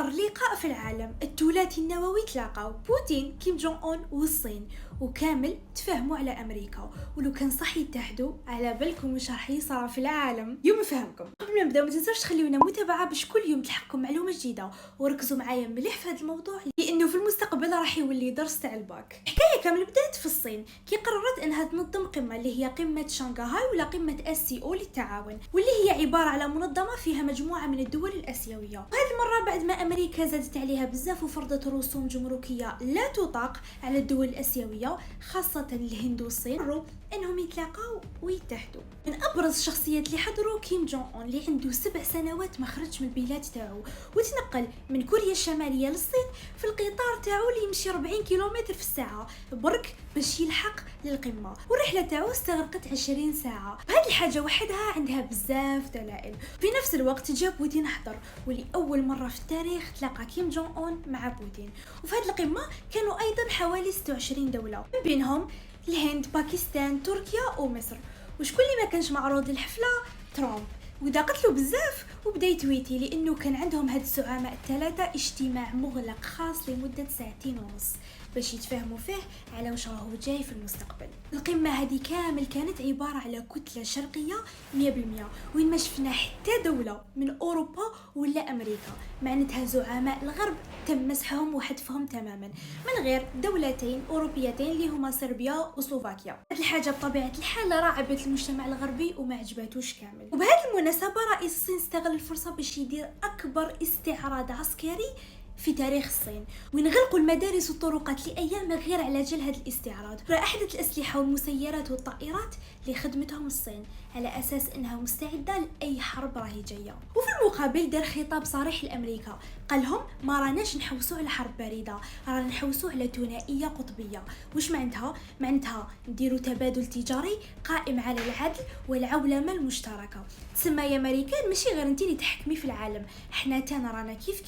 أخطر لقاء في العالم، الثلاثي النووي تلاقاو بوتين كيم جون أون والصين وكامل تفاهموا على أمريكا. ولو كان صح يتحدوا على بالكم واش راح يصرى في العالم. يوم نفهمكم. قبل ما نبداو ما تنساوش تخليونا متابعه باش كل يوم تلحقكم معلومه جديده، وركزوا معايا مليح في هذا الموضوع لانه في المستقبل راح يولي درس تاع الباك. حكايه كامل بدات في الصين كي قررت انها تنظم قمه اللي هي قمه شنغهاي ولا قمه SCO للتعاون، واللي هي عباره على منظمه فيها مجموعه من الدول الاسيويه. وهذه المره بعد ما امريكا زادت عليها بزاف وفرضت رسوم جمركيه لا تطاق على الدول الاسيويه خاصه الهند والصين، قرروا انهم يتلاقاو ويتحدوا. من ابرز الشخصيات اللي حضروا كيم جون اون اللي عنده 7 سنوات ما خرجش من البلاد تاعو، وتنقل من كوريا الشماليه للصين في القطار تاعو اللي يمشي 40 كيلومتر في الساعه برك باش يلحق للقمه، والرحله تاعو استغرقت 20 ساعه. هذه الحاجه وحدها عندها بزاف دلائل. في نفس الوقت جاب بوتين حضر، واللي اول مره في التاريخ تلاقى كيم جون اون مع بوتين. وفي هذه القمه كانوا ايضا حوالي 26 دوله، من بينهم الهند، باكستان، تركيا ومصر. وشكون اللي ما كانش معروض للحفله؟ ترامب. وضاقت له بزاف وبدا يتويتي لانه كان عندهم هاد الزعماء الثلاثه اجتماع مغلق خاص لمده 2.5 ساعات باش يتفاهموا فيه على واش راهو جاي في المستقبل. القمه هذه كامل كانت عباره على كتله شرقيه 100%، وين ما شفنا حتى دوله من اوروبا ولا امريكا. معناتها زعماء الغرب تم مسحهم وحذفهم تماما، من غير دولتين اوروبيتين اللي هما صربيا وسلوفاكيا. هذه الحاجه بطبيعه الحال راعبت المجتمع الغربي وما عجباتوش كامل. وبهذه المناسبه رئيس الصين استغل الفرصه باش يدير اكبر استعراض عسكري في تاريخ الصين، وين غلقوا المدارس والطرقات لايام غير على جال هذا الاستعراض. احدث الاسلحه والمسيرات والطائرات اللي خدمتهم الصين على اساس انها مستعده لاي حرب راهي جايه. وفي المقابل دار خطاب صريح لامريكا، قال لهم ما راناش نحوسوا على حرب بارده، رانا نحوسوا على ثنائيه قطبيه. واش معناتها نديروا تبادل تجاري قائم على العدل والعولمه المشتركه. تسمى يا امريكان ماشي غير انت اللي تحكمي في العالم، حنا تانا رانا كيف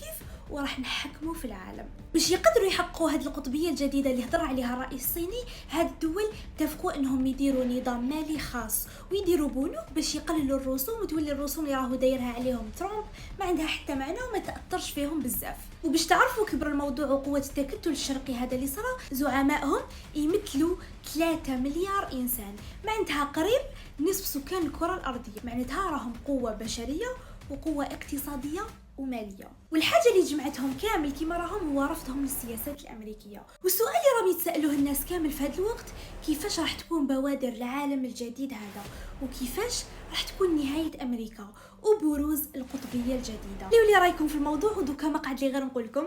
وراح نحكموا في العالم. باش يقدروا يحققوا هذه القطبيه الجديده اللي هضر عليها الرئيس الصيني، هاد الدول اتفقوا انهم يديروا نظام مالي خاص ويديروا بنوك باش يقللوا الرسوم، وتولي الرسوم اللي راهو دايرها عليهم ترامب ما عندها حتى معنى وما تاثرش فيهم بزاف. وباش تعرفوا كبر الموضوع وقوه التكتل الشرقي هذا اللي صرا، زعمائهم يمثلوا 3 مليار انسان، معناتها قريب نصف سكان الكره الارضيه. معناتها راهم قوه بشريه وقوه اقتصاديه وماليه. والحاجه اللي جمعتهم كامل كيما راهم هو رفضهم للسياسات الامريكيه. والسؤال اللي راهم يتسالوه الناس كامل في هذا الوقت، كيفاش راح تكون بوادر العالم الجديد هذا، وكيفاش راح تكون نهايه امريكا وبروز القطبيه الجديده. قولوا لي رايكم في الموضوع، ودوكا ما قعد لي غير نقول لكم